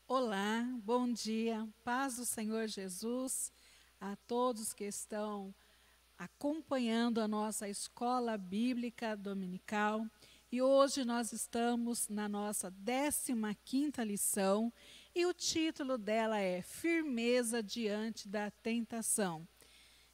Olá, bom dia, paz do Senhor Jesus a todos que estão acompanhando a nossa escola bíblica dominical. E hoje nós estamos na nossa 15ª lição e o título dela é Firmeza diante da tentação.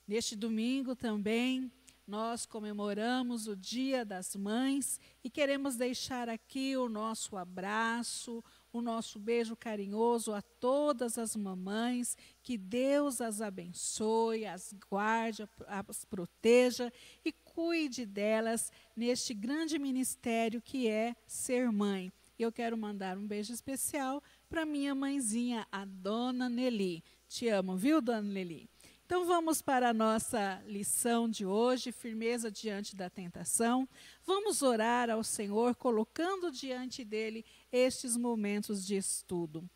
Neste domingo também nós comemoramos o Dia das Mães e queremos deixar aqui o nosso abraço, o nosso beijo carinhoso a todas as mamães, que Deus as abençoe, as guarde, as proteja e cuide delas neste grande ministério que é ser mãe. Eu quero mandar um beijo especial para minha mãezinha, a Dona Nelly. Te amo, viu, Dona Nelly? Então vamos para a nossa lição de hoje, firmeza diante da tentação. Vamos orar ao Senhor, colocando diante dele estes momentos de estudo.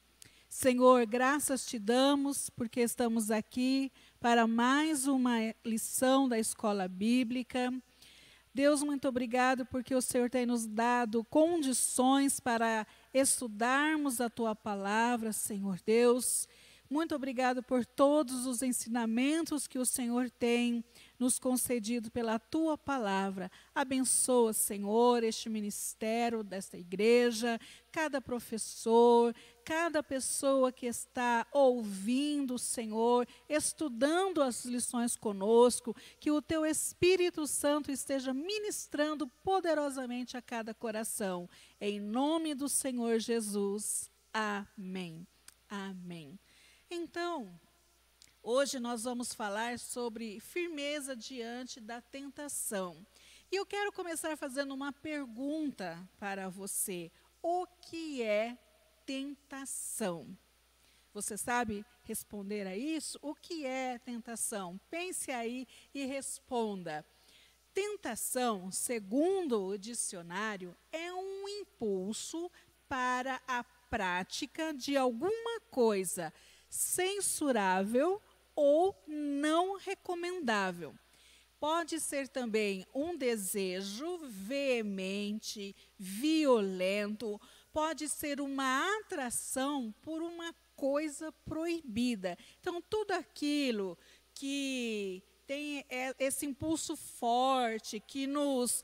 Senhor, graças te damos, porque estamos aqui para mais uma lição da escola bíblica. Deus, muito obrigado, porque o Senhor tem nos dado condições para estudarmos a tua palavra, Senhor Deus. Muito obrigado por todos os ensinamentos que o Senhor tem nos concedido pela tua palavra. Abençoa, Senhor, este ministério desta igreja, cada professor, cada pessoa que está ouvindo, Senhor, estudando as lições conosco, que o teu Espírito Santo esteja ministrando poderosamente a cada coração. Em nome do Senhor Jesus. Amém. Amém. Então, hoje nós vamos falar sobre firmeza diante da tentação. E eu quero começar fazendo uma pergunta para você. O que é tentação? Você sabe responder a isso? O que é tentação? Pense aí e responda. Tentação, segundo o dicionário, é um impulso para a prática de alguma coisa censurável ou não recomendável. Pode ser também um desejo veemente, violento, pode ser uma atração por uma coisa proibida. Então, tudo aquilo que tem esse impulso forte, que nos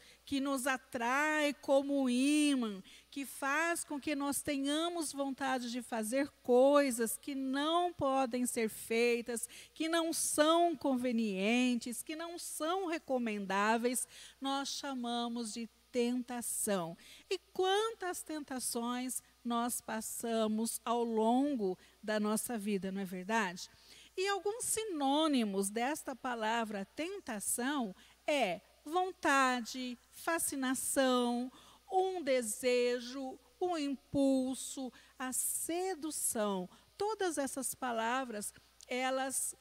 atrai como imã, que faz com que nós tenhamos vontade de fazer coisas que não podem ser feitas, que não são convenientes, que não são recomendáveis, nós chamamos de tentação. E quantas tentações nós passamos ao longo da nossa vida, não é verdade? E alguns sinônimos desta palavra tentação é vontade, fascinação, um desejo, um impulso, a sedução. Todas essas palavras, elas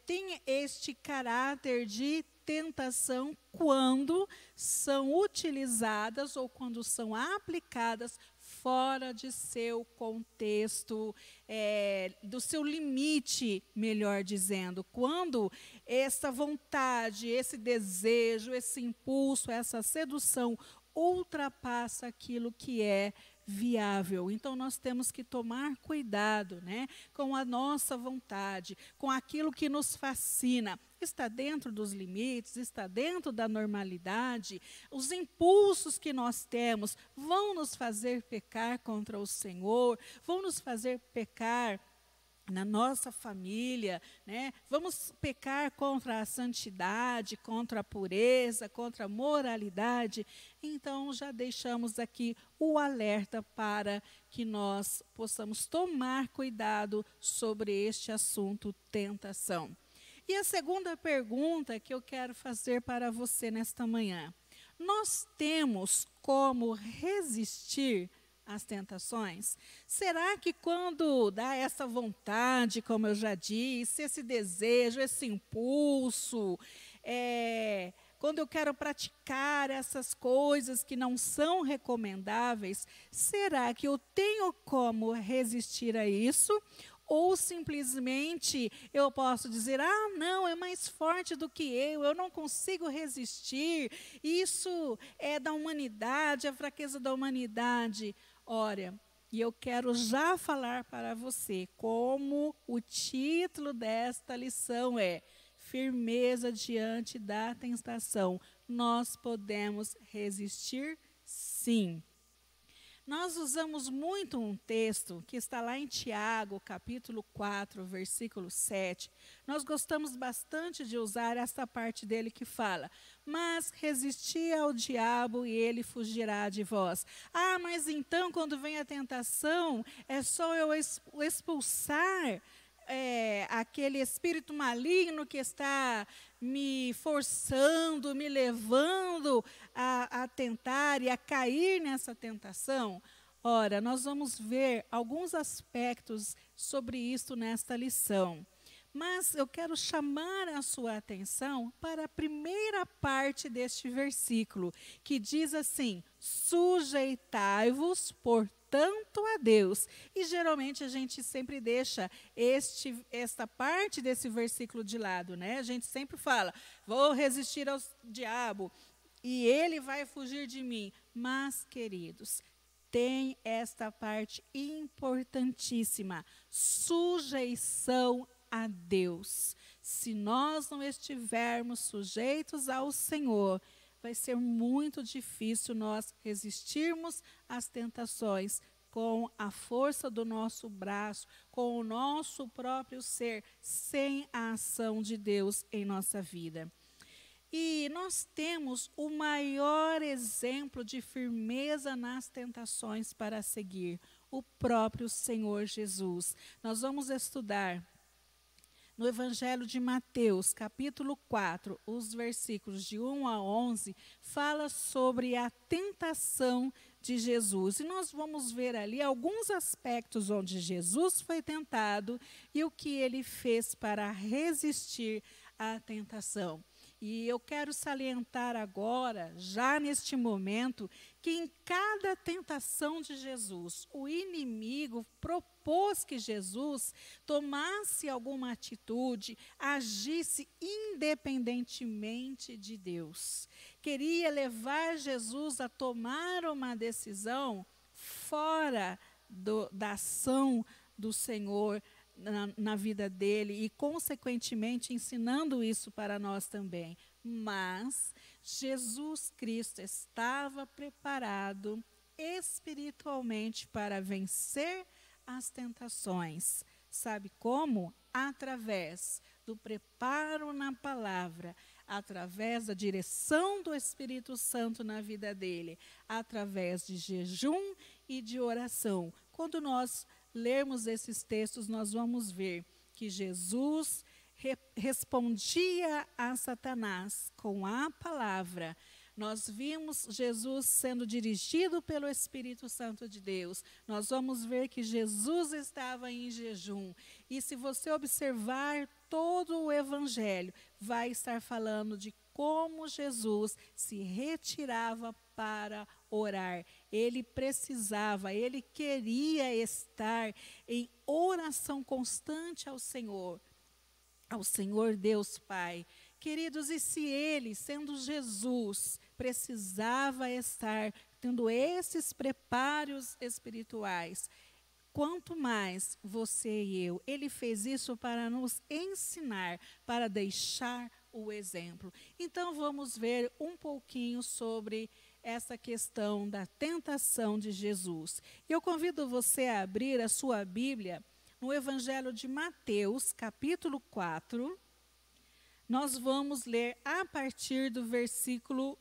têm este caráter de tentação quando são utilizadas ou quando são aplicadas fora de seu contexto, do seu limite, melhor dizendo. Quando essa vontade, esse desejo, esse impulso, essa sedução ultrapassa aquilo que é viável. Então, nós temos que tomar cuidado, né, com a nossa vontade, com aquilo que nos fascina. Está dentro dos limites, está dentro da normalidade. Os impulsos que nós temos vão nos fazer pecar contra o Senhor, vão nos fazer pecar na nossa família, né? Vamos pecar contra a santidade, contra a pureza, contra a moralidade. Então, já deixamos aqui o alerta para que nós possamos tomar cuidado sobre este assunto, tentação. E a segunda pergunta que eu quero fazer para você nesta manhã: nós temos como resistir às tentações? Será que quando dá essa vontade, como eu já disse, esse desejo, esse impulso, quando eu quero praticar essas coisas que não são recomendáveis, será que eu tenho como resistir a isso? Ou simplesmente eu posso dizer, não, é mais forte do que eu não consigo resistir, isso é da humanidade, a fraqueza da humanidade. Ora, E eu quero já falar para você como o título desta lição é Firmeza diante da tentação. Nós podemos resistir, sim. Nós usamos muito um texto que está lá em Tiago, capítulo 4, versículo 7. Nós gostamos bastante de usar essa parte dele que fala: mas resisti ao diabo e ele fugirá de vós. Ah, mas então quando vem a tentação, é só eu expulsar aquele espírito maligno que está me forçando, me levando a tentar e a cair nessa tentação? Ora, nós vamos ver alguns aspectos sobre isso nesta lição. Mas eu quero chamar a sua atenção para a primeira parte deste versículo, que diz assim: sujeitai-vos, portanto, a Deus. E geralmente a gente sempre deixa esta parte desse versículo de lado, né? A gente sempre fala: vou resistir ao diabo e ele vai fugir de mim. Mas, queridos, tem esta parte importantíssima: sujeição a Deus. Se nós não estivermos sujeitos ao Senhor, vai ser muito difícil nós resistirmos às tentações com a força do nosso braço, com o nosso próprio ser, sem a ação de Deus em nossa vida. E nós temos o maior exemplo de firmeza nas tentações para seguir, o próprio Senhor Jesus. Nós vamos estudar no Evangelho de Mateus, capítulo 4, os versículos de 1 a 11, fala sobre a tentação de Jesus. E nós vamos ver ali alguns aspectos onde Jesus foi tentado e o que ele fez para resistir à tentação. E eu quero salientar agora, já neste momento, que em cada tentação de Jesus, o inimigo propôs que Jesus tomasse alguma atitude, agisse independentemente de Deus. Queria levar Jesus a tomar uma decisão fora da ação do Senhor na vida dele e, consequentemente, ensinando isso para nós também. Mas Jesus Cristo estava preparado espiritualmente para vencer as tentações. Sabe como? Através do preparo na palavra, através da direção do Espírito Santo na vida dele, através de jejum e de oração. Quando nós lermos esses textos, nós vamos ver que Jesus respondia a Satanás com a palavra. Nós vimos Jesus sendo dirigido pelo Espírito Santo de Deus. Nós vamos ver que Jesus estava em jejum. E se você observar todo o Evangelho, vai estar falando de como Jesus se retirava para orar. Ele precisava, ele queria estar em oração constante ao Senhor Deus Pai. Queridos, e se ele, sendo Jesus, precisava estar tendo esses preparos espirituais, quanto mais você e eu? Ele fez isso para nos ensinar, para deixar o exemplo. Então vamos ver um pouquinho sobre essa questão da tentação de Jesus. Eu convido você a abrir a sua Bíblia no Evangelho de Mateus, capítulo 4. Nós vamos ler a partir do versículo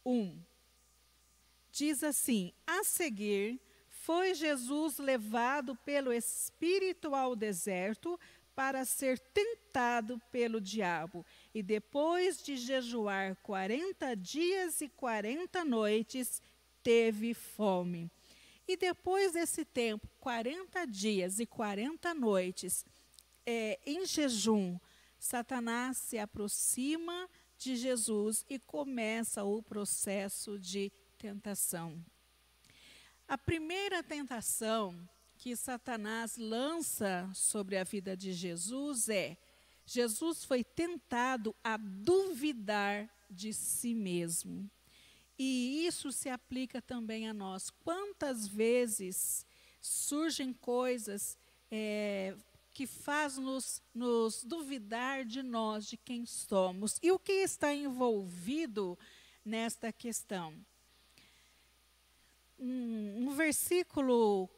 1. Diz assim: a seguir, foi Jesus levado pelo Espírito ao deserto para ser tentado pelo diabo. E depois de jejuar 40 dias e 40 noites, teve fome. E depois desse tempo, 40 dias e 40 noites, em jejum, Satanás se aproxima de Jesus e começa o processo de tentação. A primeira tentação que Satanás lança sobre a vida de Jesus é: Jesus foi tentado a duvidar de si mesmo. E isso se aplica também a nós. Quantas vezes surgem coisas que fazem nos duvidar de nós, de quem somos. E o que está envolvido nesta questão? No versículo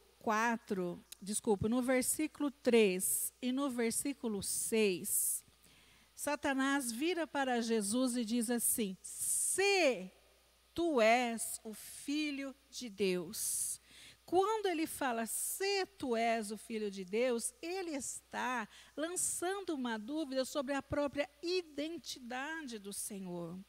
3 e no versículo 6, Satanás vira para Jesus e diz assim: se tu és o Filho de Deus. Quando ele fala, se tu és o Filho de Deus, ele está lançando uma dúvida sobre a própria identidade do Senhor.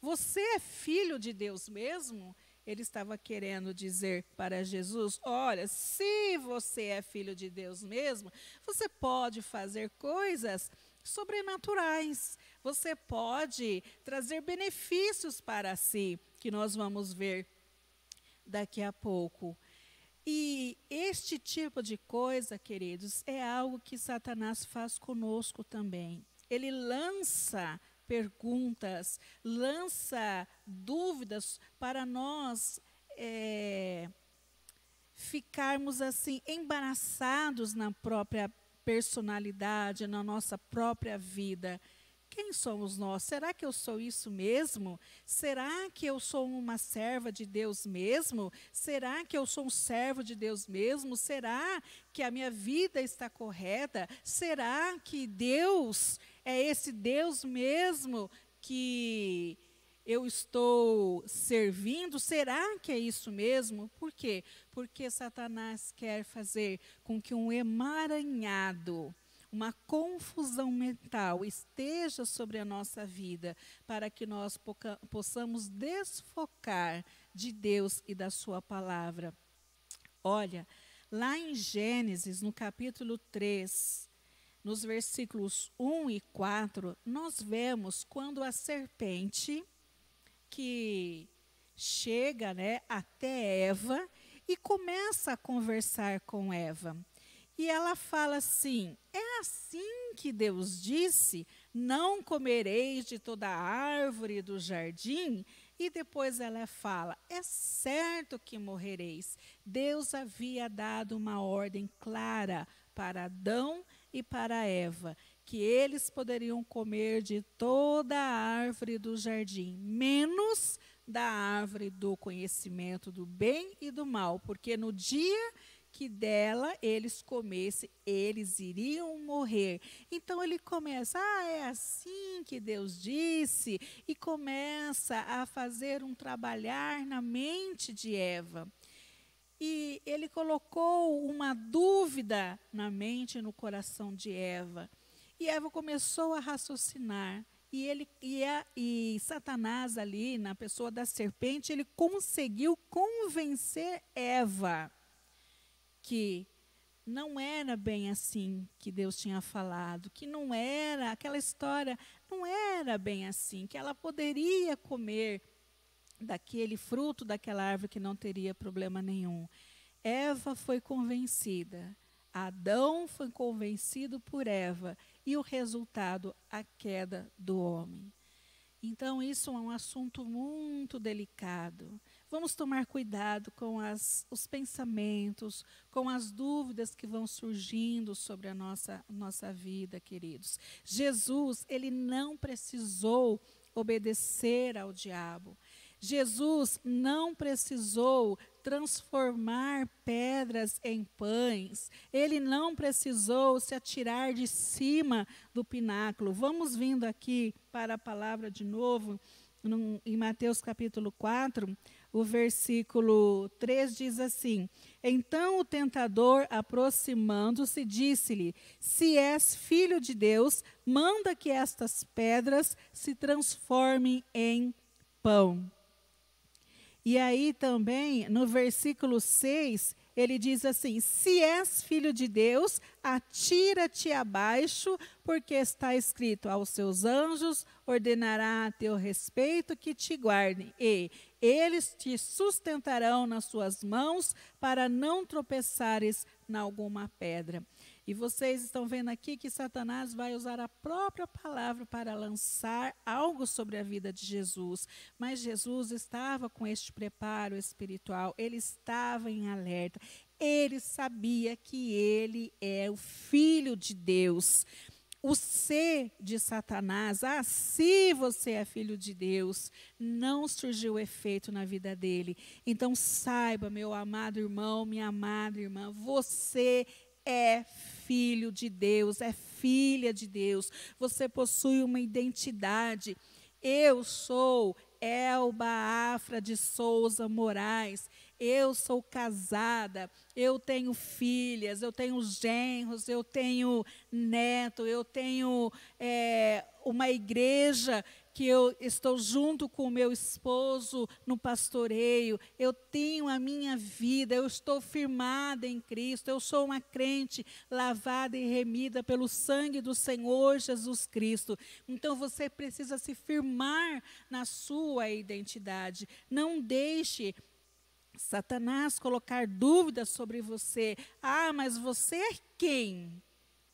Você é filho de Deus mesmo? Ele estava querendo dizer para Jesus, olha, se você é filho de Deus mesmo, você pode fazer coisas sobrenaturais. Você pode trazer benefícios para si, que nós vamos ver daqui a pouco. E este tipo de coisa, queridos, é algo que Satanás faz conosco também. Ele lança perguntas, lança dúvidas para nós ficarmos assim embaraçados na própria personalidade, na nossa própria vida. Quem somos nós? Será que eu sou isso mesmo? Será que eu sou uma serva de Deus mesmo? Será que eu sou um servo de Deus mesmo? Será que a minha vida está correta? Será que Deus é esse Deus mesmo que eu estou servindo? Será que é isso mesmo? Por quê? Porque Satanás quer fazer com que um emaranhado, uma confusão mental esteja sobre a nossa vida, para que nós possamos desfocar de Deus e da sua palavra. Olha, lá em Gênesis, no capítulo 3, nos versículos 1 e 4, nós vemos quando a serpente que chega, até Eva e começa a conversar com Eva. E ela fala assim, é assim que Deus disse, não comereis de toda a árvore do jardim? E depois ela fala, é certo que morrereis. Deus havia dado uma ordem clara para Adão e para Eva, que eles poderiam comer de toda a árvore do jardim, menos da árvore do conhecimento do bem e do mal, porque no dia que dela eles comessem, eles iriam morrer. Então ele começa, é assim que Deus disse, e começa a fazer um trabalhar na mente de Eva. E ele colocou uma dúvida na mente e no coração de Eva. E Eva começou a raciocinar. E Satanás ali, na pessoa da serpente, ele conseguiu convencer Eva que não era bem assim que Deus tinha falado, que não era, aquela história não era bem assim, que ela poderia comer daquele fruto, daquela árvore, que não teria problema nenhum. Eva foi convencida, Adão foi convencido por Eva, e o resultado, a queda do homem. Então, isso é um assunto muito delicado. Vamos tomar cuidado com os pensamentos, com as dúvidas que vão surgindo sobre a nossa vida, queridos. Jesus, ele não precisou obedecer ao diabo. Jesus não precisou transformar pedras em pães. Ele não precisou se atirar de cima do pináculo. Vamos vindo aqui para a palavra de novo, em Mateus capítulo 4, o versículo 3 diz assim: então o tentador, aproximando-se, disse-lhe, se és filho de Deus, manda que estas pedras se transformem em pão. E aí também, no versículo 6, ele diz assim, se és filho de Deus, atira-te abaixo, porque está escrito, aos seus anjos ordenará a teu respeito que te guardem, e eles te sustentarão nas suas mãos, para não tropeçares em alguma pedra. E vocês estão vendo aqui que Satanás vai usar a própria palavra para lançar algo sobre a vida de Jesus. Mas Jesus estava com este preparo espiritual, ele estava em alerta. Ele sabia que ele é o Filho de Deus. O ser de Satanás, se você é filho de Deus, não surgiu efeito na vida dele. Então saiba, meu amado irmão, minha amada irmã, você é filho de Deus, é filha de Deus. Você possui uma identidade. Eu sou Elba Afra de Souza Moraes. Eu sou casada, eu tenho filhas, eu tenho genros, eu tenho neto, eu tenho uma igreja que eu estou junto com o meu esposo no pastoreio, eu tenho a minha vida, eu estou firmada em Cristo, eu sou uma crente lavada e remida pelo sangue do Senhor Jesus Cristo. Então você precisa se firmar na sua identidade. Não deixe Satanás colocar dúvidas sobre você. Mas você é quem?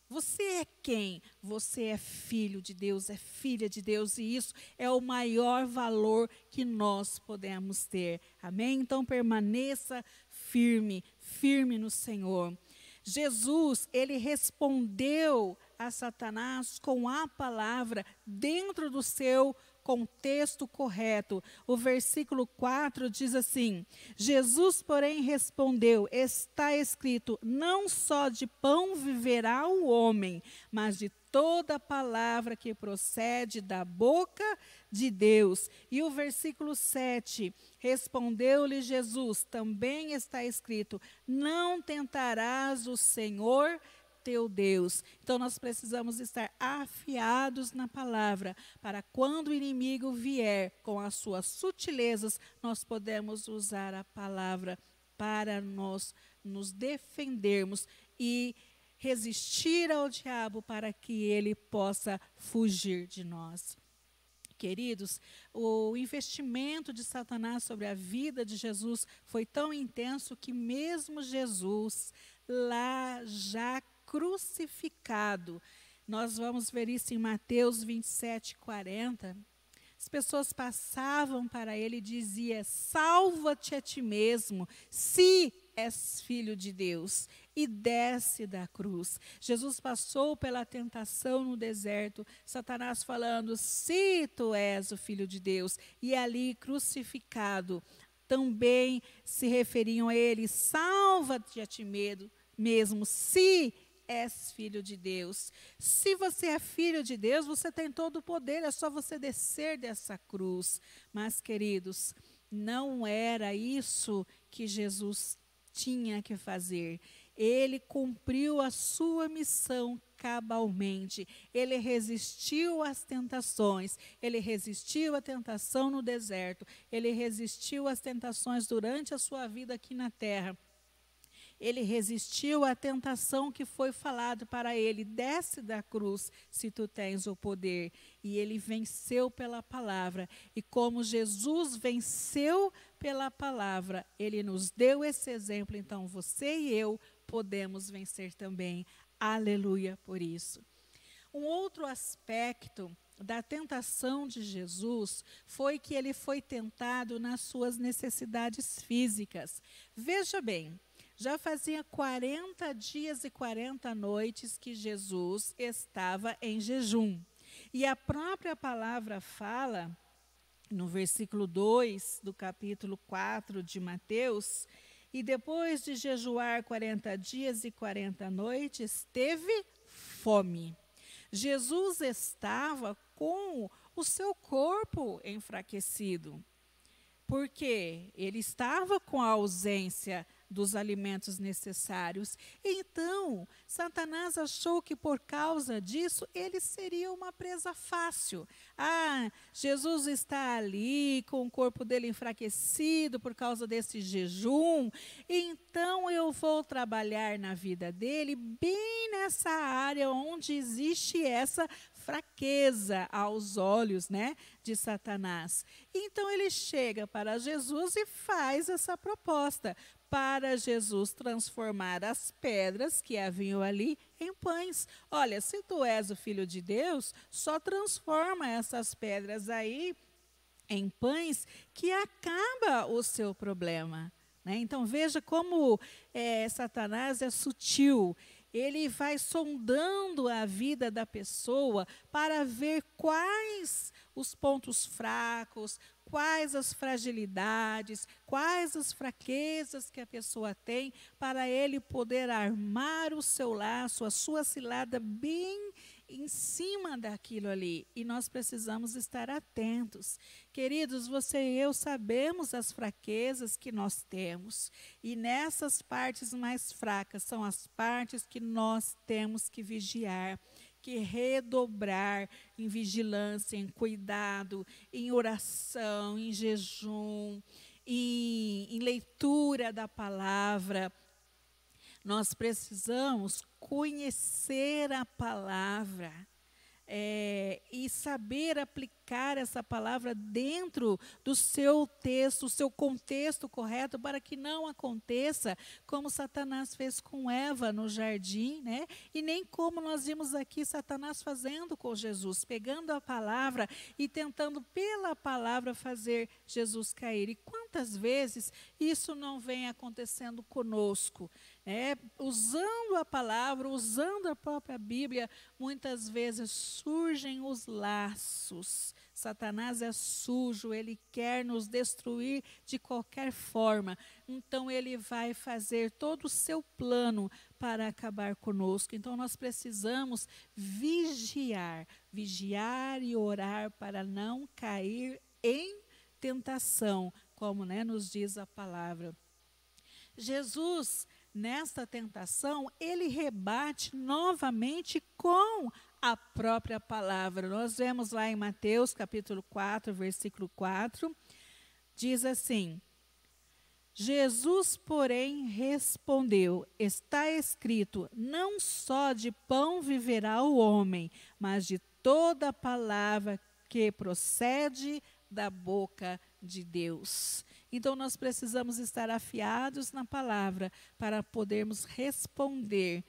Você é quem? Você é filho de Deus, é filha de Deus, e isso é o maior valor que nós podemos ter. Amém? Então permaneça firme, firme no Senhor. Jesus, ele respondeu a Satanás com a palavra dentro do seu contexto correto. O versículo 4 diz assim: Jesus, porém, respondeu: está escrito, não só de pão viverá o homem, mas de toda palavra que procede da boca de Deus. E o versículo 7, respondeu-lhe Jesus, também está escrito, não tentarás o Senhor teu Deus. Então nós precisamos estar afiados na palavra, para quando o inimigo vier com as suas sutilezas, nós podemos usar a palavra para nós nos defendermos e resistir ao diabo para que ele possa fugir de nós. Queridos, o investimento de Satanás sobre a vida de Jesus foi tão intenso que mesmo Jesus, lá já crucificado, nós vamos ver isso em Mateus 27, 40, as pessoas passavam para ele e diziam, salva-te a ti mesmo, se és filho de Deus, e desce da cruz. Jesus passou pela tentação no deserto, Satanás falando, se tu és o filho de Deus, e ali crucificado, também se referiam a ele, salva-te a ti mesmo, se és filho de Deus. Se você é filho de Deus, você tem todo o poder, é só você descer dessa cruz. Mas, queridos, não era isso que Jesus tinha que fazer. Ele cumpriu a sua missão cabalmente. Ele resistiu às tentações. Ele resistiu à tentação no deserto. Ele resistiu às tentações durante a sua vida aqui na terra. Ele resistiu à tentação que foi falado para ele, desce da cruz se tu tens o poder. E ele venceu pela palavra. E como Jesus venceu pela palavra, ele nos deu esse exemplo. Então você e eu podemos vencer também. Aleluia por isso. Um outro aspecto da tentação de Jesus foi que ele foi tentado nas suas necessidades físicas. Veja bem, já fazia 40 dias e 40 noites que Jesus estava em jejum. E a própria palavra fala, no versículo 2 do capítulo 4 de Mateus, e depois de jejuar 40 dias e 40 noites, teve fome. Jesus estava com o seu corpo enfraquecido, porque ele estava com a ausência dos alimentos necessários. Então, Satanás achou que por causa disso, ele seria uma presa fácil. Jesus está ali com o corpo dele enfraquecido por causa desse jejum, então eu vou trabalhar na vida dele bem nessa área onde existe essa fraqueza aos olhos, de Satanás. Então ele chega para Jesus e faz essa proposta para Jesus transformar as pedras que haviam ali em pães. Olha, se tu és o Filho de Deus, só transforma essas pedras aí em pães que acaba o seu problema. né? Então, veja como Satanás é sutil. Ele vai sondando a vida da pessoa para ver quais os pontos fracos, quais as fragilidades, quais as fraquezas que a pessoa tem, para ele poder armar o seu laço, a sua cilada bem em cima daquilo ali. E nós precisamos estar atentos. Queridos, você e eu sabemos as fraquezas que nós temos. E nessas partes mais fracas são as partes que nós temos que vigiar, que redobrar em vigilância, em cuidado, em oração, em jejum, em leitura da palavra. Nós precisamos conhecer a palavra e saber aplicar essa palavra dentro do seu texto, o seu contexto correto, para que não aconteça como Satanás fez com Eva no jardim, né? E nem como nós vimos aqui Satanás fazendo com Jesus, pegando a palavra e tentando pela palavra fazer Jesus cair. E quantas vezes isso não vem acontecendo conosco? Usando a palavra, usando a própria Bíblia, muitas vezes surgem os laços. Satanás é sujo, ele quer nos destruir de qualquer forma. Então, ele vai fazer todo o seu plano para acabar conosco. Então, nós precisamos vigiar e orar para não cair em tentação, como nos diz a palavra. Jesus, nesta tentação, ele rebate novamente com a própria palavra. Nós vemos lá em Mateus, capítulo 4, versículo 4, diz assim: Jesus, porém, respondeu: está escrito, não só de pão viverá o homem, mas de toda palavra que procede da boca de Deus. Então, nós precisamos estar afiados na palavra para podermos responder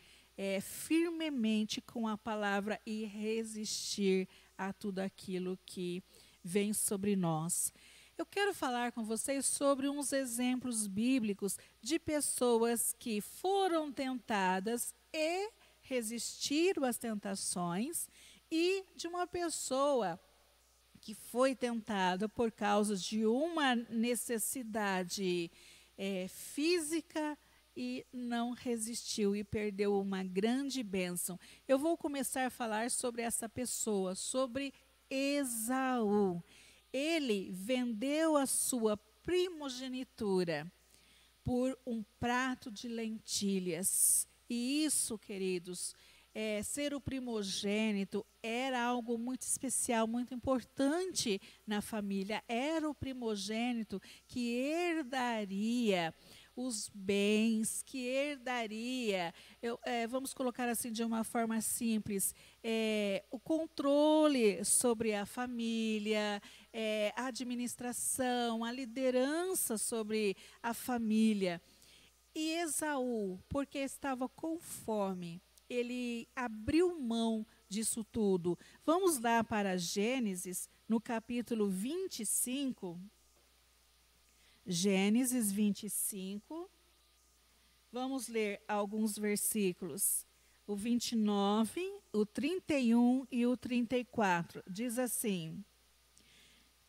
firmemente com a palavra e resistir a tudo aquilo que vem sobre nós. Eu quero falar com vocês sobre uns exemplos bíblicos de pessoas que foram tentadas e resistiram às tentações, e de uma pessoa que foi tentada por causa de uma necessidade física e não resistiu e perdeu uma grande bênção. Eu vou começar a falar sobre essa pessoa, sobre Esaú. Ele vendeu a sua primogenitura por um prato de lentilhas. E isso, queridos, ser o primogênito era algo muito especial, muito importante na família. Era o primogênito que herdaria os bens, que herdaria, vamos colocar assim de uma forma simples, o controle sobre a família, a administração, a liderança sobre a família. E Esaú, porque estava com fome, ele abriu mão disso tudo. Vamos lá para Gênesis, no capítulo 25. Gênesis 25. Vamos ler alguns versículos. O 29, o 31 e o 34. Diz assim: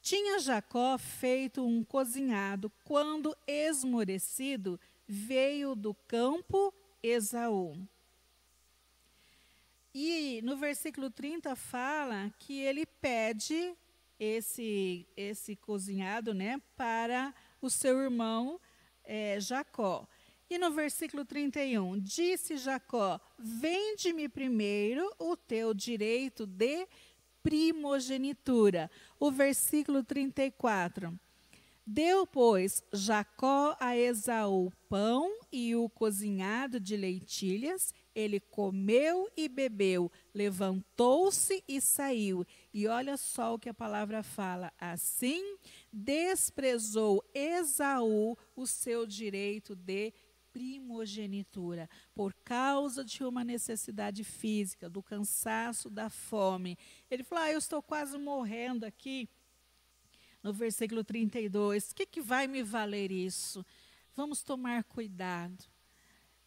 tinha Jacó feito um cozinhado, quando esmorecido, veio do campo Esaú. E no versículo 30 fala que ele pede esse cozinhado, para o seu irmão Jacó. E no versículo 31, disse Jacó: vende-me primeiro o teu direito de primogenitura. O versículo 34, deu, pois, Jacó a Esaú pão e o cozinhado de lentilhas. Ele comeu e bebeu, levantou-se e saiu. E olha só o que a palavra fala. Assim, desprezou Esaú o seu direito de primogenitura, por causa de uma necessidade física, do cansaço, da fome. Ele falou: eu estou quase morrendo aqui. No versículo 32, o que vai me valer isso? vamos tomar cuidado.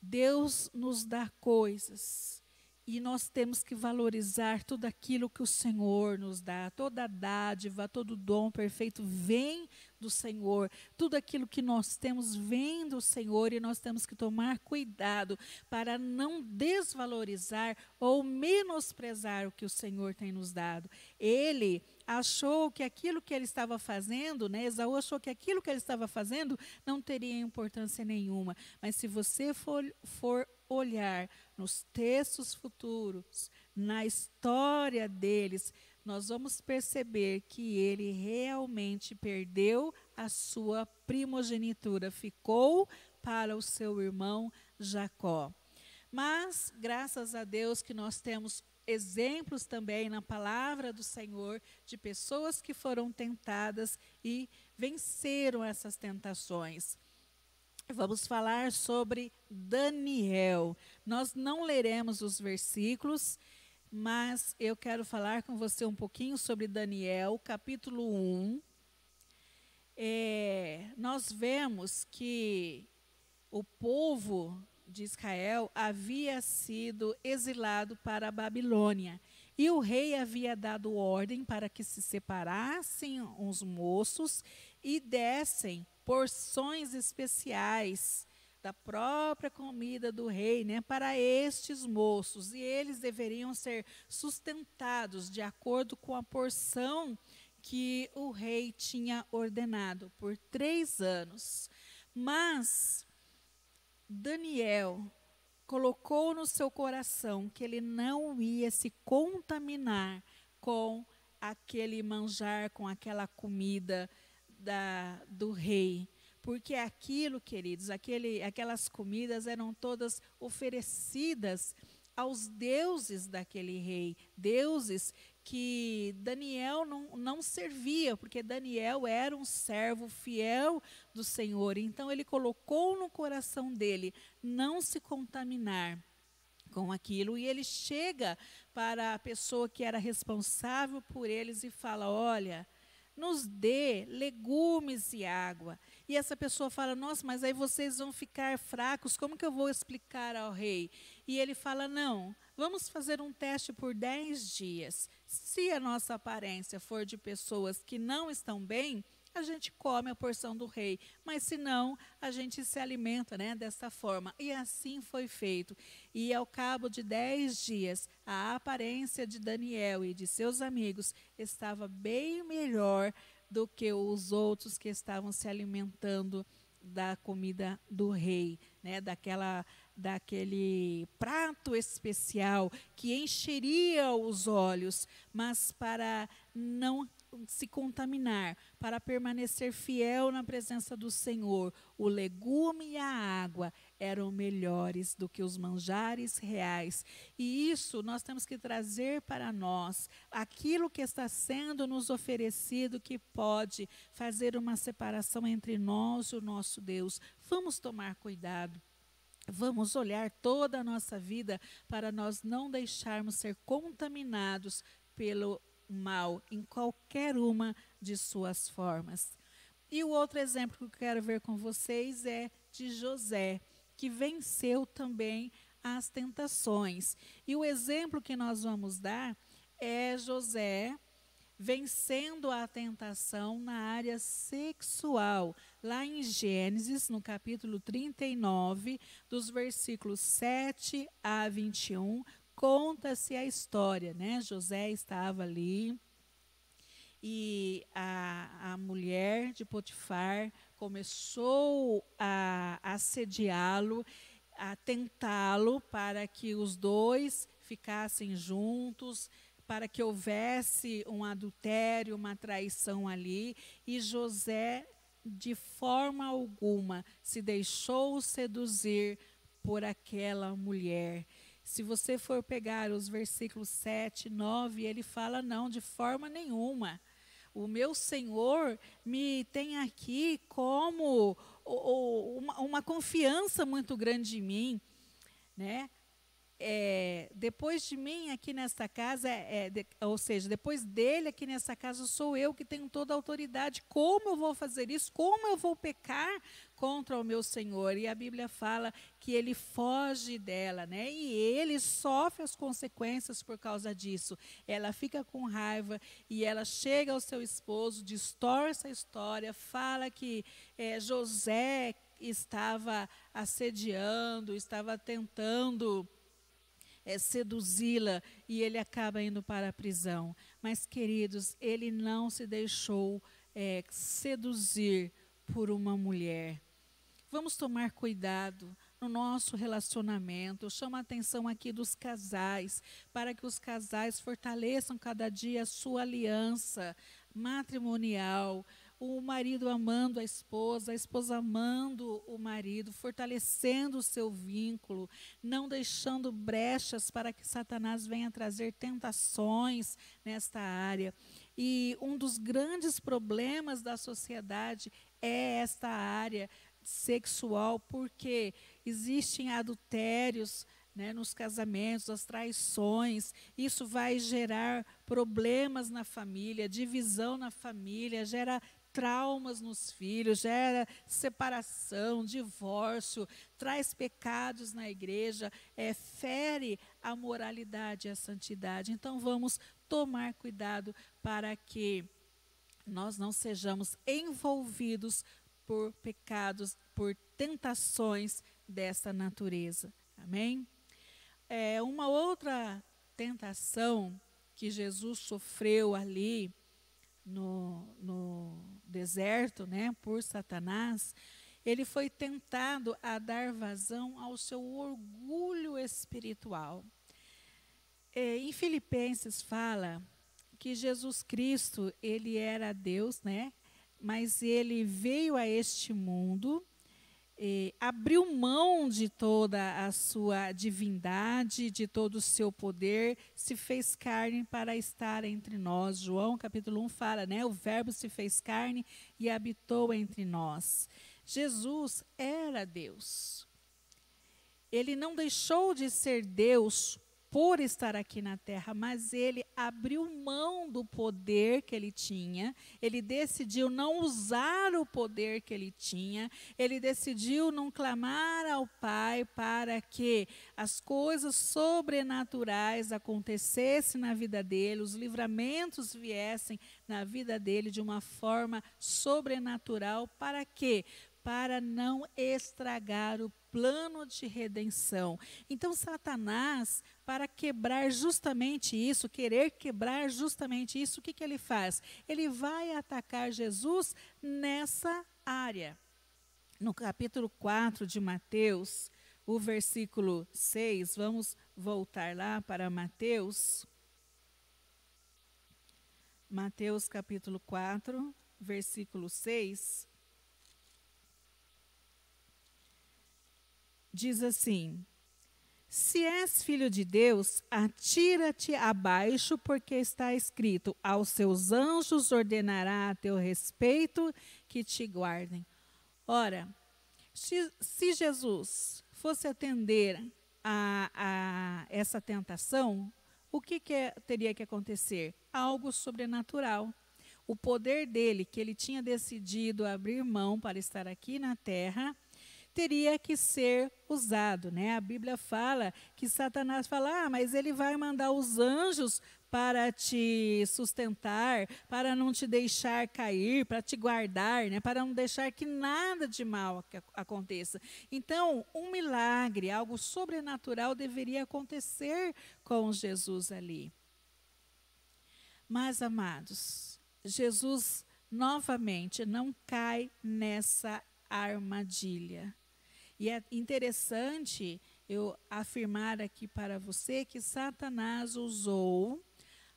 Deus nos dá coisas e nós temos que valorizar tudo aquilo que o Senhor nos dá. Toda dádiva, todo dom perfeito vem do Senhor. Tudo aquilo que nós temos vem do Senhor e nós temos que tomar cuidado para não desvalorizar ou menosprezar o que o Senhor tem nos dado. Ele achou que aquilo que ele estava fazendo, né, Esaú achou que aquilo que ele estava fazendo não teria importância nenhuma. Mas se você for olhar nos textos futuros, na história deles, nós vamos perceber que ele realmente perdeu a sua primogenitura, ficou para o seu irmão Jacó. Mas, graças a Deus que nós temos exemplos também na palavra do Senhor de pessoas que foram tentadas e venceram essas tentações. Vamos falar sobre Daniel. Nós não leremos os versículos, mas eu quero falar com você um pouquinho sobre Daniel, capítulo 1. Nós vemos que o povo de Israel havia sido exilado para a Babilônia. E o rei havia dado ordem para que se separassem os moços e dessem porções especiais da própria comida do rei, né, para estes moços. E eles deveriam ser sustentados de acordo com a porção que o rei tinha ordenado por 3 anos. Mas Daniel colocou no seu coração que ele não ia se contaminar com aquele manjar, com aquela comida do rei. Porque aquilo, queridos, aquelas comidas eram todas oferecidas aos deuses daquele rei. Deuses que Daniel não servia, porque Daniel era um servo fiel do Senhor. Então ele colocou no coração dele não se contaminar com aquilo. E ele chega para a pessoa que era responsável por eles e fala: olha, nos dê legumes e água. E essa pessoa fala: nossa, mas aí vocês vão ficar fracos, como que eu vou explicar ao rei? E ele fala: não, vamos fazer um teste por 10 dias. Se a nossa aparência for de pessoas que não estão bem, a gente come a porção do rei, mas se não, a gente se alimenta, né, dessa forma. E assim foi feito. E ao cabo de 10 dias, a aparência de Daniel e de seus amigos estava bem melhor do que os outros que estavam se alimentando da comida do rei, né, daquele prato especial que encheria os olhos, mas para não se contaminar, para permanecer fiel na presença do Senhor, o legume e a água eram melhores do que os manjares reais. E isso nós temos que trazer para nós, aquilo que está sendo nos oferecido, que pode fazer uma separação entre nós e o nosso Deus. Vamos tomar cuidado. Vamos olhar toda a nossa vida para nós não deixarmos ser contaminados pelo mal em qualquer uma de suas formas. E o outro exemplo que eu quero ver com vocês é de José, que venceu também as tentações. E o exemplo que nós vamos dar é José vencendo a tentação na área sexual. Lá em Gênesis, no capítulo 39, dos versículos 7 a 21, conta-se a história, né? José estava ali e a mulher de Potifar começou a assediá-lo, a tentá-lo para que os dois ficassem juntos, para que houvesse um adultério, uma traição ali. E José, de forma alguma, se deixou seduzir por aquela mulher. Se você for pegar os versículos 7, 9, ele fala: não, de forma nenhuma. O meu Senhor me tem aqui como uma confiança muito grande em mim, né? depois de mim aqui nesta casa, ou seja, depois dele aqui nessa casa, sou eu que tenho toda a autoridade. Como eu vou fazer isso? Como eu vou pecar contra o meu Senhor? E a Bíblia fala que ele foge dela, né? E ele sofre as consequências por causa disso. Ela fica com raiva e ela chega ao seu esposo, distorce a história, fala que José estava assediando, estava tentando seduzi-la, e ele acaba indo para a prisão. Mas, queridos, ele não se deixou seduzir por uma mulher. Vamos tomar cuidado no nosso relacionamento. Eu chamo a atenção aqui dos casais, para que os casais fortaleçam cada dia a sua aliança matrimonial, o marido amando a esposa amando o marido, fortalecendo o seu vínculo, não deixando brechas para que Satanás venha trazer tentações nesta área. E um dos grandes problemas da sociedade é esta área sexual, porque existem adultérios, né, nos casamentos, as traições. Isso vai gerar problemas na família, divisão na família, gera traumas nos filhos, gera separação, divórcio, traz pecados na igreja, fere a moralidade e a santidade. Então vamos tomar cuidado para que nós não sejamos envolvidos por pecados, por tentações dessa natureza. Amém? Uma outra tentação que Jesus sofreu ali no deserto, né, por Satanás, ele foi tentado a dar vazão ao seu orgulho espiritual. Em Filipenses fala que Jesus Cristo, ele era Deus, né, mas ele veio a este mundo, abriu mão de toda a sua divindade, de todo o seu poder, se fez carne para estar entre nós. João capítulo 1 fala, né? O verbo se fez carne e habitou entre nós. Jesus era Deus. Ele não deixou de ser Deus por estar aqui na terra, mas ele abriu mão do poder que ele tinha, ele decidiu não usar o poder que ele tinha, ele decidiu não clamar ao Pai para que as coisas sobrenaturais acontecessem na vida dele, os livramentos viessem na vida dele de uma forma sobrenatural. Para quê? Para não estragar o plano de redenção. Então, Satanás, para quebrar justamente isso, querer quebrar justamente isso, o que ele faz? Ele vai atacar Jesus nessa área. No capítulo 4 de Mateus, o versículo 6, vamos voltar lá para Mateus. Mateus capítulo 4, versículo 6. Diz assim: se és filho de Deus, atira-te abaixo, porque está escrito: aos seus anjos ordenará a teu respeito que te guardem. Ora, se Jesus fosse atender a essa tentação, o que teria que acontecer? Algo sobrenatural. O poder dele, que ele tinha decidido abrir mão para estar aqui na terra, teria que ser usado, né? A Bíblia fala que Satanás fala, mas ele vai mandar os anjos para te sustentar, para não te deixar cair, para te guardar, né? Para não deixar que nada de mal aconteça. Então, um milagre, algo sobrenatural deveria acontecer com Jesus ali. Mas, amados, Jesus novamente não cai nessa armadilha. E é interessante eu afirmar aqui para você que Satanás usou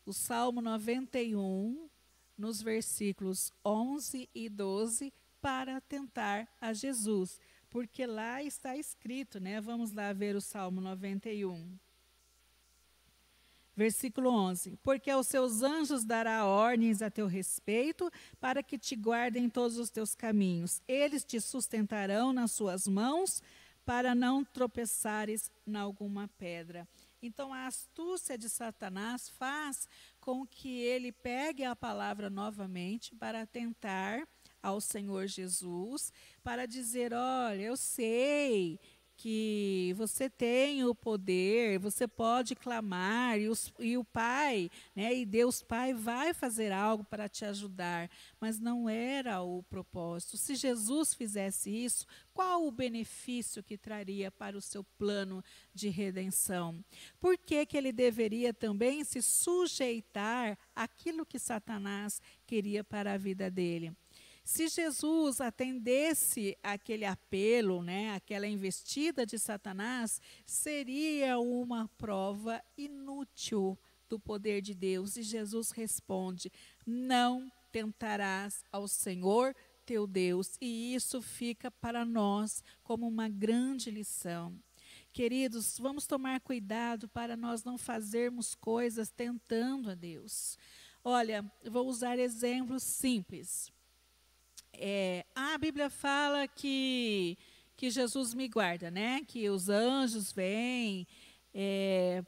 o Salmo 91, nos versículos 11 e 12, para tentar a Jesus. Porque lá está escrito, né? Vamos lá ver o Salmo 91. Versículo 11, porque aos seus anjos dará ordens a teu respeito, para que te guardem todos os teus caminhos. Eles te sustentarão nas suas mãos, para não tropeçares em alguma pedra. Então, a astúcia de Satanás faz com que ele pegue a palavra novamente para tentar ao Senhor Jesus, para dizer: olha, eu sei que você tem o poder, você pode clamar, e o Pai, né, e Deus Pai vai fazer algo para te ajudar, mas não era o propósito. Se Jesus fizesse isso, qual o benefício que traria para o seu plano de redenção? Por que que ele deveria também se sujeitar àquilo que Satanás queria para a vida dele? Se Jesus atendesse aquele apelo, né, aquela investida de Satanás, seria uma prova inútil do poder de Deus. E Jesus responde: não tentarás ao Senhor teu Deus. E isso fica para nós como uma grande lição. Queridos, vamos tomar cuidado para nós não fazermos coisas tentando a Deus. Olha, vou usar exemplos simples. A Bíblia fala que Jesus me guarda, né? Que os anjos vêm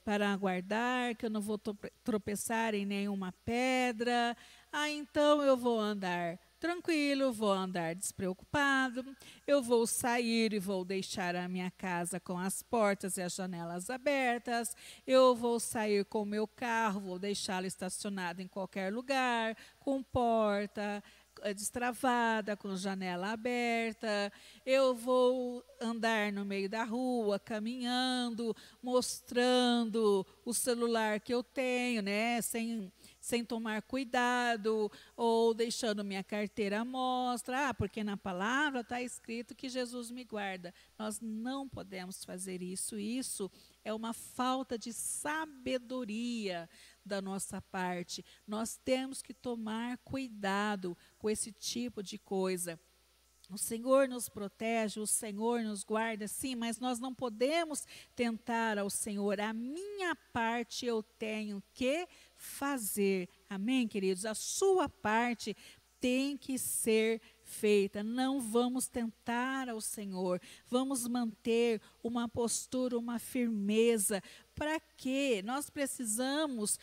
para guardar, que eu não vou tropeçar em nenhuma pedra. Então eu vou andar tranquilo, vou andar despreocupado, eu vou sair e vou deixar a minha casa com as portas e as janelas abertas, eu vou sair com o meu carro, vou deixá-lo estacionado em qualquer lugar, com porta destravada, com janela aberta, eu vou andar no meio da rua, caminhando, mostrando o celular que eu tenho, né, sem tomar cuidado, ou deixando minha carteira à mostra, porque na palavra está escrito que Jesus me guarda. Nós não podemos fazer isso. Isso é uma falta de sabedoria da nossa parte. Nós temos que tomar cuidado com esse tipo de coisa. O Senhor nos protege, o Senhor nos guarda, sim, mas nós não podemos tentar ao Senhor. A minha parte eu tenho que fazer. Amém, queridos? A sua parte tem que ser feita. Não vamos tentar ao Senhor. Vamos manter uma postura, uma firmeza. Para quê? Nós precisamos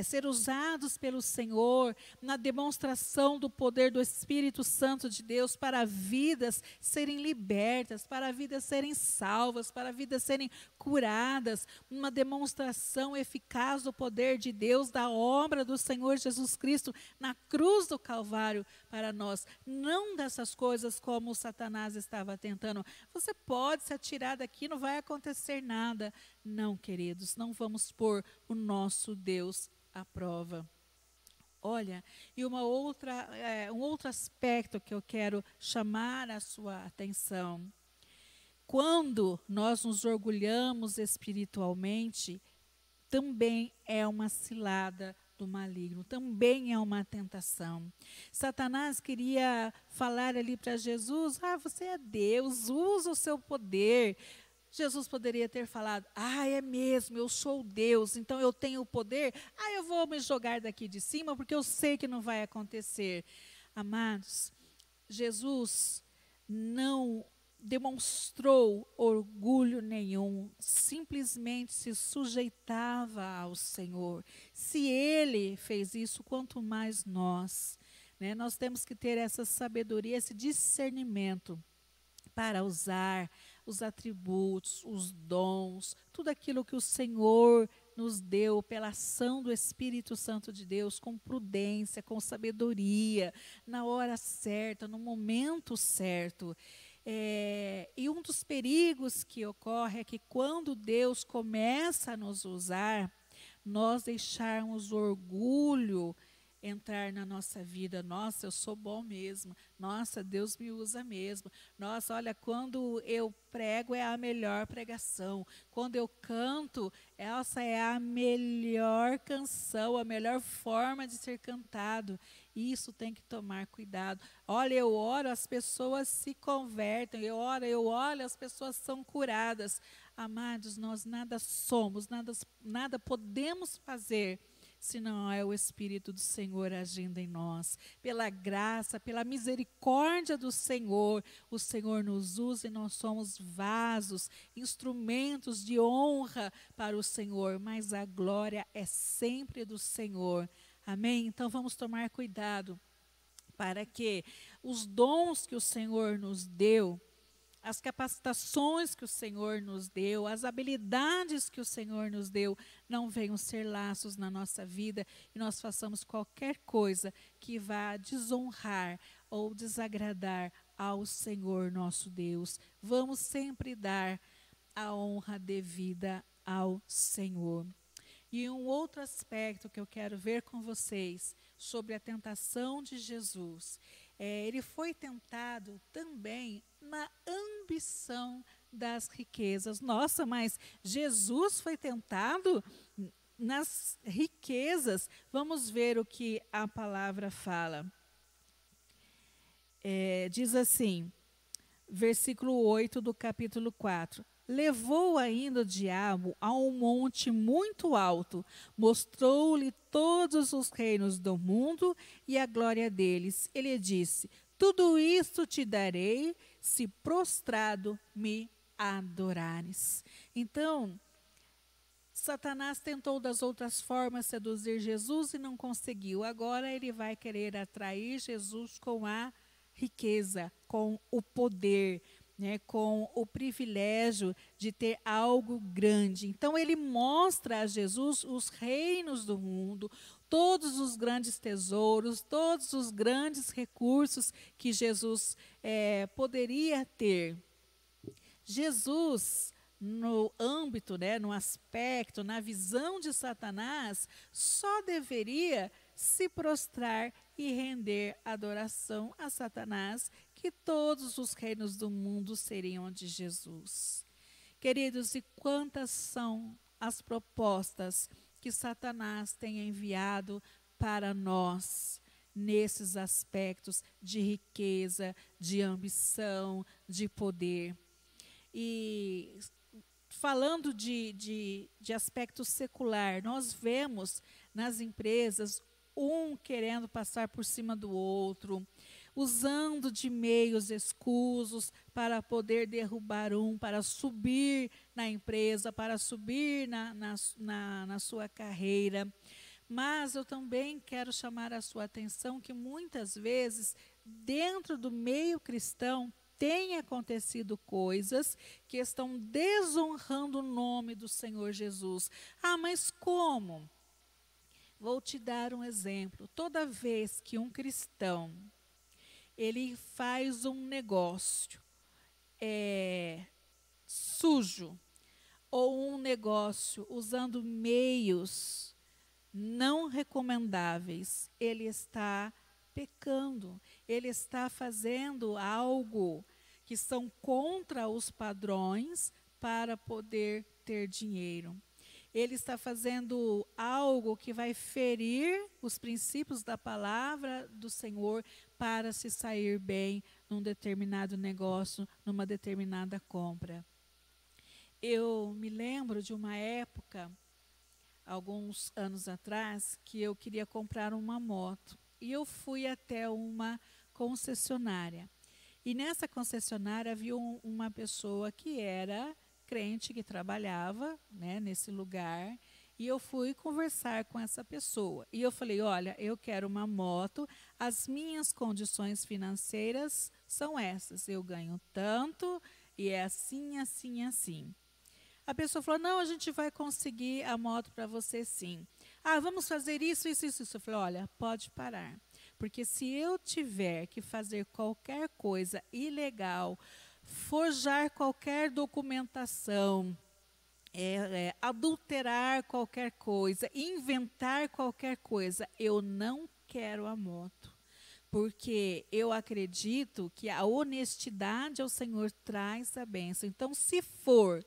ser usados pelo Senhor na demonstração do poder do Espírito Santo de Deus para vidas serem libertas, para vidas serem salvas, para vidas serem curadas, uma demonstração eficaz do poder de Deus, da obra do Senhor Jesus Cristo na cruz do Calvário para nós. Não dessas coisas como o Satanás estava tentando. Você pode se atirar daqui, não vai acontecer nada. Não, queridos, não vamos pôr o nosso Deus à prova. Olha, e um outro aspecto que eu quero chamar a sua atenção. Quando nós nos orgulhamos espiritualmente, também é uma cilada do maligno, também é uma tentação. Satanás queria falar ali para Jesus: você é Deus, usa o seu poder. Jesus poderia ter falado: é mesmo, eu sou Deus, então eu tenho o poder, eu vou me jogar daqui de cima porque eu sei que não vai acontecer. Amados, Jesus não demonstrou orgulho nenhum, simplesmente se sujeitava ao Senhor. Se ele fez isso, quanto mais nós, né? Nós temos que ter essa sabedoria, esse discernimento para usar os atributos, os dons, tudo aquilo que o Senhor nos deu pela ação do Espírito Santo de Deus, com prudência, com sabedoria, na hora certa, no momento certo. E um dos perigos que ocorre é que quando Deus começa a nos usar, nós deixarmos o orgulho entrar na nossa vida. Nossa, eu sou bom mesmo. Nossa, Deus me usa mesmo. Nossa, olha, quando eu prego é a melhor pregação. Quando eu canto, essa é a melhor canção, a melhor forma de ser cantado. Isso tem que tomar cuidado. Olha, eu oro, as pessoas se convertem. Eu oro, as pessoas são curadas. Amados, nós nada somos, nada podemos fazer se não é o Espírito do Senhor agindo em nós. Pela graça, pela misericórdia do Senhor, o Senhor nos usa e nós somos vasos, instrumentos de honra para o Senhor, mas a glória é sempre do Senhor. Amém? Então vamos tomar cuidado para que os dons que o Senhor nos deu, as capacitações que o Senhor nos deu, as habilidades que o Senhor nos deu, não venham ser laços na nossa vida e nós façamos qualquer coisa que vá desonrar ou desagradar ao Senhor nosso Deus. Vamos sempre dar a honra devida ao Senhor. E um outro aspecto que eu quero ver com vocês sobre a tentação de Jesus. Ele foi tentado também na ambição das riquezas. Nossa, mas Jesus foi tentado nas riquezas. Vamos ver o que a palavra fala. Diz assim, versículo 8 do capítulo 4. Levou ainda o diabo a um monte muito alto, mostrou-lhe todos os reinos do mundo e a glória deles. Ele disse, tudo isto te darei, se prostrado me adorares. Então, Satanás tentou das outras formas seduzir Jesus e não conseguiu. Agora ele vai querer atrair Jesus com a riqueza, com o poder, né, com o privilégio de ter algo grande. Então ele mostra a Jesus os reinos do mundo, todos os grandes tesouros, todos os grandes recursos que Jesus poderia ter. Jesus, no âmbito, né, no aspecto, na visão de Satanás, só deveria se prostrar e render adoração a Satanás, que todos os reinos do mundo seriam de Jesus. Queridos, e quantas são as propostas que Satanás tem enviado para nós nesses aspectos de riqueza, de ambição, de poder. E falando de aspecto secular, nós vemos nas empresas um querendo passar por cima do outro, usando de meios escusos para poder derrubar para subir na empresa, para subir na sua carreira. Mas eu também quero chamar a sua atenção que muitas vezes, dentro do meio cristão, tem acontecido coisas que estão desonrando o nome do Senhor Jesus. Ah, mas como? Vou te dar um exemplo. Toda vez que um cristão ele faz um negócio sujo ou um negócio usando meios não recomendáveis, ele está pecando, ele está fazendo algo que são contra os padrões para poder ter dinheiro. Ele está fazendo algo que vai ferir os princípios da palavra do Senhor para se sair bem num determinado negócio, numa determinada compra. Eu me lembro de uma época, alguns anos atrás, que eu queria comprar uma moto. E eu fui até uma concessionária. E nessa concessionária havia uma pessoa que era crente, que trabalhava, né, nesse lugar, e eu fui conversar com essa pessoa. E eu falei, olha, eu quero uma moto, as minhas condições financeiras são essas, eu ganho tanto, e é assim, assim, assim. A pessoa falou, não, a gente vai conseguir a moto para você sim. Ah, vamos fazer isso, isso, isso, isso. Eu falei, olha, pode parar. Porque se eu tiver que fazer qualquer coisa ilegal, forjar qualquer documentação, adulterar qualquer coisa, inventar qualquer coisa, eu não quero a moto. Porque eu acredito que a honestidade ao Senhor traz a bênção. Então, se for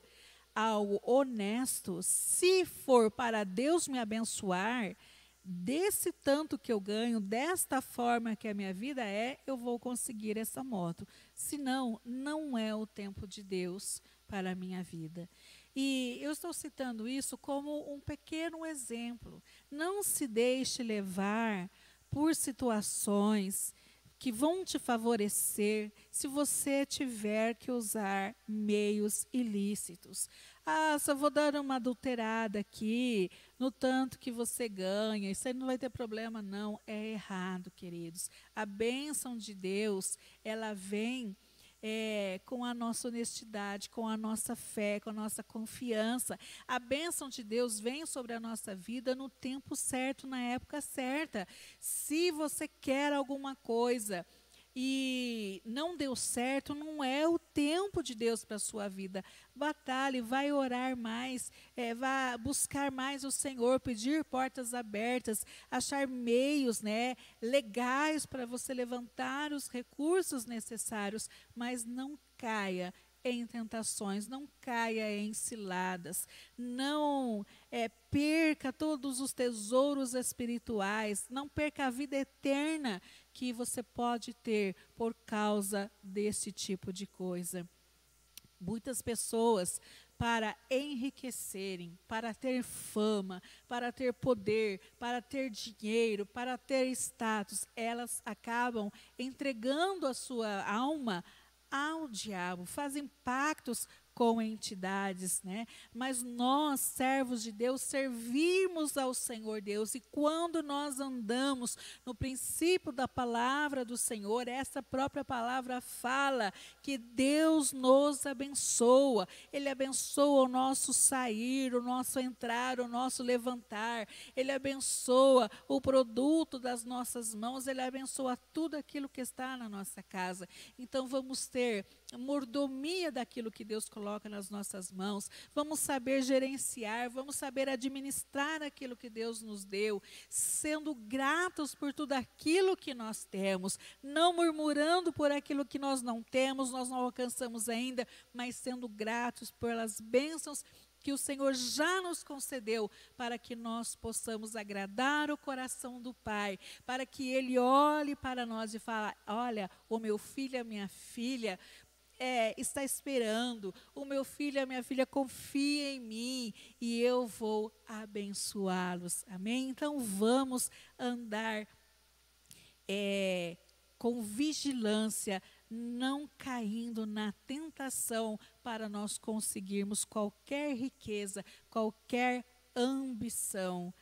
algo honesto, se for para Deus me abençoar, desse tanto que eu ganho, desta forma que a minha vida eu vou conseguir essa moto. Senão, não é o tempo de Deus para a minha vida. E eu estou citando isso como um pequeno exemplo. Não se deixe levar por situações que vão te favorecer se você tiver que usar meios ilícitos. Ah, só vou dar uma adulterada aqui, no tanto que você ganha, isso aí não vai ter problema não. É errado, queridos. A bênção de Deus, ela vem com a nossa honestidade, com a nossa fé, com a nossa confiança. A bênção de Deus vem sobre a nossa vida no tempo certo, na época certa. Se você quer alguma coisa e não deu certo, não é o tempo de Deus para a sua vida. Batalhe, vai orar mais, vá buscar mais o Senhor, pedir portas abertas, achar meios, né, legais para você levantar os recursos necessários, mas não caia em tentações, não caia em ciladas, não perca todos os tesouros espirituais, não perca a vida eterna que você pode ter por causa desse tipo de coisa. Muitas pessoas, para enriquecerem, para ter fama, para ter poder, para ter dinheiro, para ter status, elas acabam entregando a sua alma ao diabo, fazem pactos com entidades, né? Mas nós, servos de Deus, servimos ao Senhor Deus, e quando nós andamos no princípio da palavra do Senhor, essa própria palavra fala que Deus nos abençoa. Ele abençoa o nosso sair, o nosso entrar, o nosso levantar. Ele abençoa o produto das nossas mãos, ele abençoa tudo aquilo que está na nossa casa. Então vamos ter mordomia daquilo que Deus coloca nas nossas mãos, vamos saber gerenciar, vamos saber administrar aquilo que Deus nos deu, sendo gratos por tudo aquilo que nós temos, não murmurando por aquilo que nós não temos, nós não alcançamos ainda, mas sendo gratos pelas bênçãos que o Senhor já nos concedeu, para que nós possamos agradar o coração do Pai, para que Ele olhe para nós e fale: olha, o meu filho, a minha filha, está esperando, o meu filho e a minha filha confia em mim e eu vou abençoá-los. Amém? Então vamos andar com vigilância, não caindo na tentação para nós conseguirmos qualquer riqueza, qualquer ambição,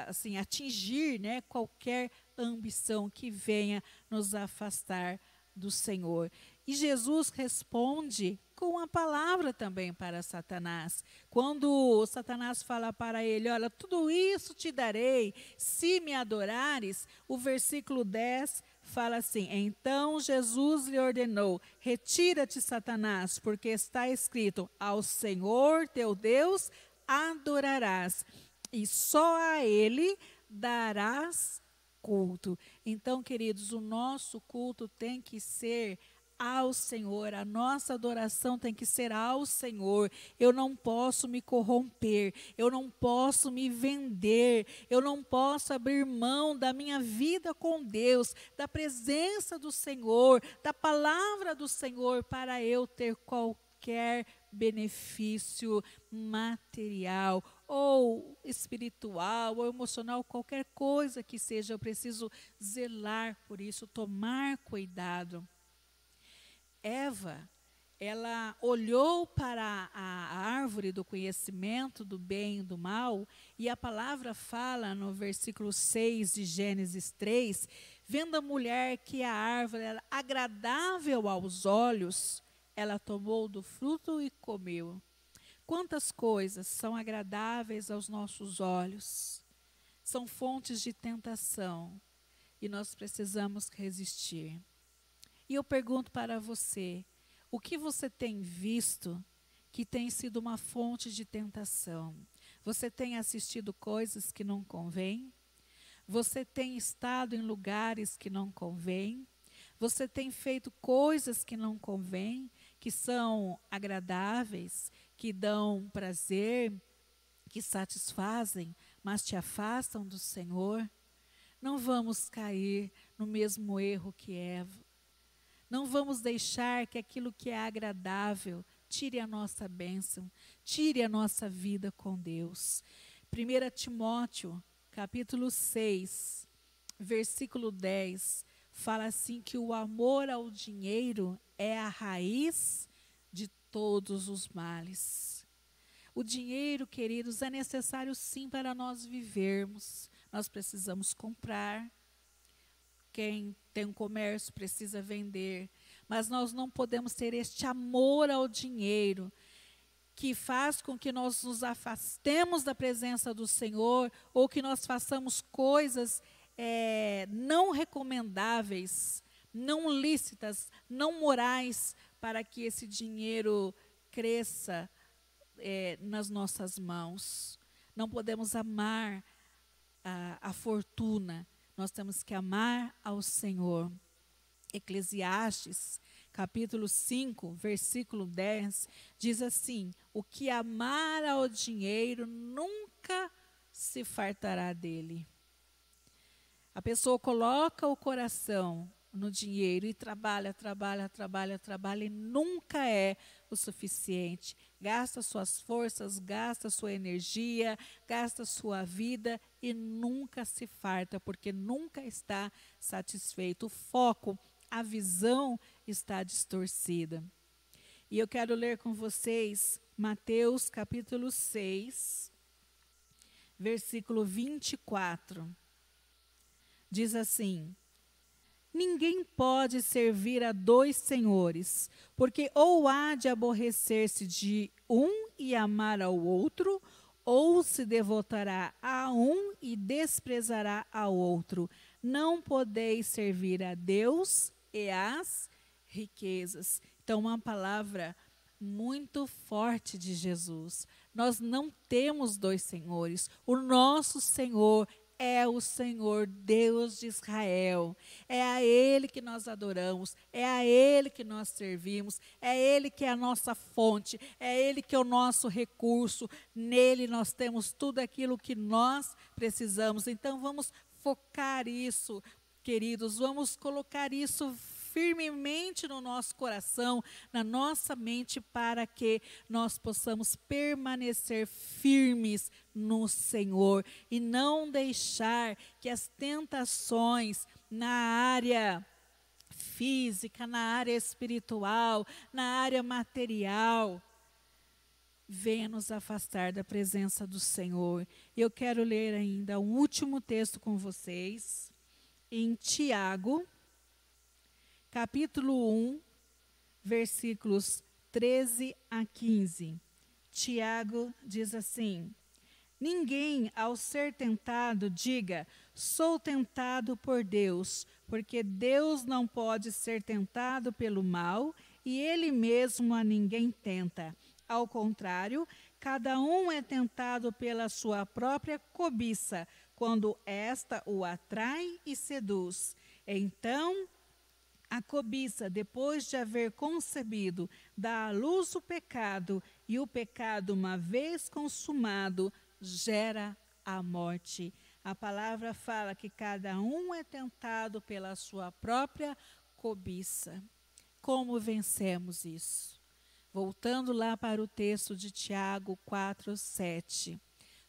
assim, atingir, né, qualquer ambição que venha nos afastar do Senhor. E Jesus responde com a palavra também para Satanás. Quando Satanás fala para ele: olha, tudo isso te darei se me adorares, o versículo 10 fala assim: então Jesus lhe ordenou: retira-te, Satanás, porque está escrito: ao Senhor teu Deus adorarás, e só a Ele darás culto. Então, queridos, o nosso culto tem que ser ao Senhor, a nossa adoração tem que ser ao Senhor. Eu não posso me corromper, eu não posso me vender, eu não posso abrir mão da minha vida com Deus, da presença do Senhor, da palavra do Senhor, para eu ter qualquer benefício material ou espiritual ou emocional, qualquer coisa que seja. Eu preciso zelar por isso, tomar cuidado. Eva, ela olhou para a árvore do conhecimento do bem e do mal, e a palavra fala no versículo 6 de Gênesis 3, vendo a mulher que a árvore era agradável aos olhos, ela tomou do fruto e comeu. Quantas coisas são agradáveis aos nossos olhos, são fontes de tentação, e nós precisamos resistir. E eu pergunto para você: o que você tem visto que tem sido uma fonte de tentação? Você tem assistido coisas que não convêm? Você tem estado em lugares que não convêm? Você tem feito coisas que não convêm, que são agradáveis, que dão prazer, que satisfazem, mas te afastam do Senhor? Não vamos cair no mesmo erro que Eva. Não vamos deixar que aquilo que é agradável tire a nossa bênção, tire a nossa vida com Deus. 1 Timóteo, capítulo 6, versículo 10, fala assim que o amor ao dinheiro é a raiz de todos os males. O dinheiro, queridos, é necessário sim para nós vivermos. Nós precisamos comprar. Quem tem um comércio precisa vender. Mas nós não podemos ter este amor ao dinheiro que faz com que nós nos afastemos da presença do Senhor ou que nós façamos coisas não recomendáveis, não lícitas, não morais, para que esse dinheiro cresça nas nossas mãos. Não podemos amar a fortuna, nós temos que amar ao Senhor. Eclesiastes, capítulo 5, versículo 10, diz assim: o que amar ao dinheiro nunca se fartará dele. A pessoa coloca o coração no dinheiro e trabalha e nunca é o suficiente. Gasta suas forças, gasta sua energia, gasta sua vida e nunca se farta, porque nunca está satisfeito. O foco, a visão está distorcida. E eu quero ler com vocês Mateus capítulo 6, versículo 24. Diz assim: ninguém pode servir a dois senhores, porque ou há de aborrecer-se de um e amar ao outro, ou se devotará a um e desprezará ao outro. Não podeis servir a Deus e às riquezas. Então, uma palavra muito forte de Jesus. Nós não temos dois senhores. O nosso Senhor é o Senhor Deus de Israel. É a Ele que nós adoramos, é a Ele que nós servimos, é Ele que é a nossa fonte, é Ele que é o nosso recurso. Nele nós temos tudo aquilo que nós precisamos. Então vamos focar isso, queridos, vamos colocar isso firmemente no nosso coração, na nossa mente, para que nós possamos permanecer firmes no Senhor e não deixar que as tentações na área física, na área espiritual, na área material, venha nos afastar da presença do Senhor. Eu quero ler ainda um último texto com vocês, em Tiago, capítulo 1, versículos 13 a 15. Tiago diz assim: ninguém, ao ser tentado, diga, sou tentado por Deus, porque Deus não pode ser tentado pelo mal, e Ele mesmo a ninguém tenta. Ao contrário, cada um é tentado pela sua própria cobiça, quando esta o atrai e seduz. Então, a cobiça, depois de haver concebido, dá à luz o pecado, e o pecado, uma vez consumado, gera a morte. A palavra fala que cada um é tentado pela sua própria cobiça. Como vencemos isso? Voltando lá para o texto de Tiago 4:7.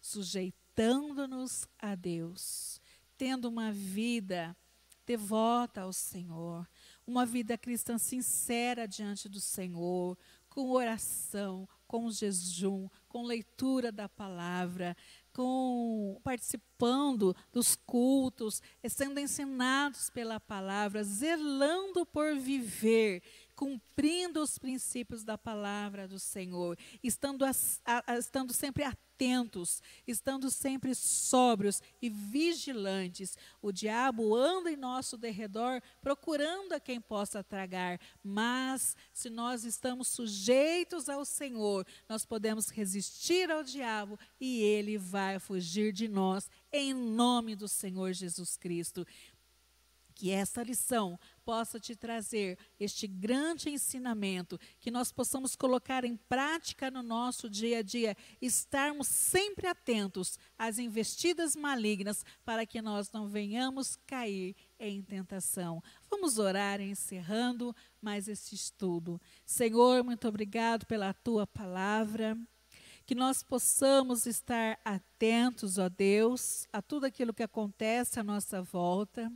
Sujeitando-nos a Deus, tendo uma vida devota ao Senhor, uma vida cristã sincera diante do Senhor, com oração, com jejum, com leitura da palavra, participando dos cultos, sendo ensinados pela palavra, zelando por viver, cumprindo os princípios da palavra do Senhor, estando sempre atentos, estando sempre sóbrios e vigilantes. O diabo anda em nosso derredor procurando a quem possa tragar, mas se nós estamos sujeitos ao Senhor, nós podemos resistir ao diabo e ele vai fugir de nós, em nome do Senhor Jesus Cristo. Que essa lição possa te trazer este grande ensinamento, que nós possamos colocar em prática no nosso dia a dia, estarmos sempre atentos às investidas malignas, para que nós não venhamos cair em tentação. Vamos orar encerrando mais esse estudo. Senhor, muito obrigado pela tua palavra. Que nós possamos estar atentos, ó Deus, a tudo aquilo que acontece à nossa volta.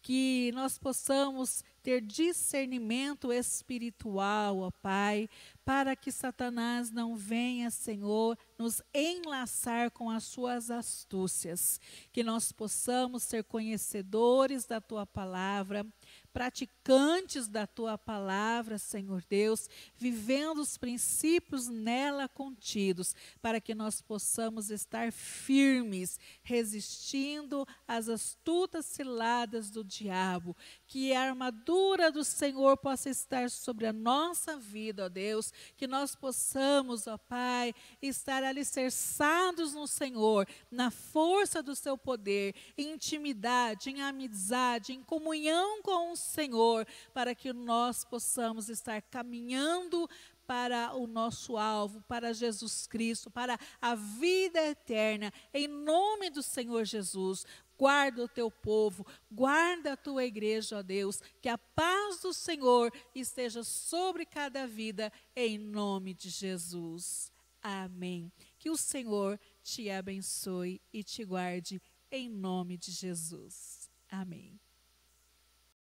Que nós possamos ter discernimento espiritual, ó Pai, para que Satanás não venha, Senhor, nos enlaçar com as suas astúcias. Que nós possamos ser conhecedores da Tua palavra, praticantes da Tua palavra, Senhor Deus, vivendo os princípios nela contidos, para que nós possamos estar firmes, resistindo às astutas ciladas do diabo. Que a armadura do Senhor possa estar sobre a nossa vida, ó Deus, que nós possamos, ó Pai, estar alicerçados no Senhor, na força do seu poder, em intimidade, em amizade, em comunhão com o Senhor, para que nós possamos estar caminhando para o nosso alvo, para Jesus Cristo, para a vida eterna, em nome do Senhor Jesus. Guarda o teu povo, guarda a tua igreja, ó Deus, que a paz do Senhor esteja sobre cada vida, em nome de Jesus. Amém. Que o Senhor te abençoe e te guarde, em nome de Jesus. Amém.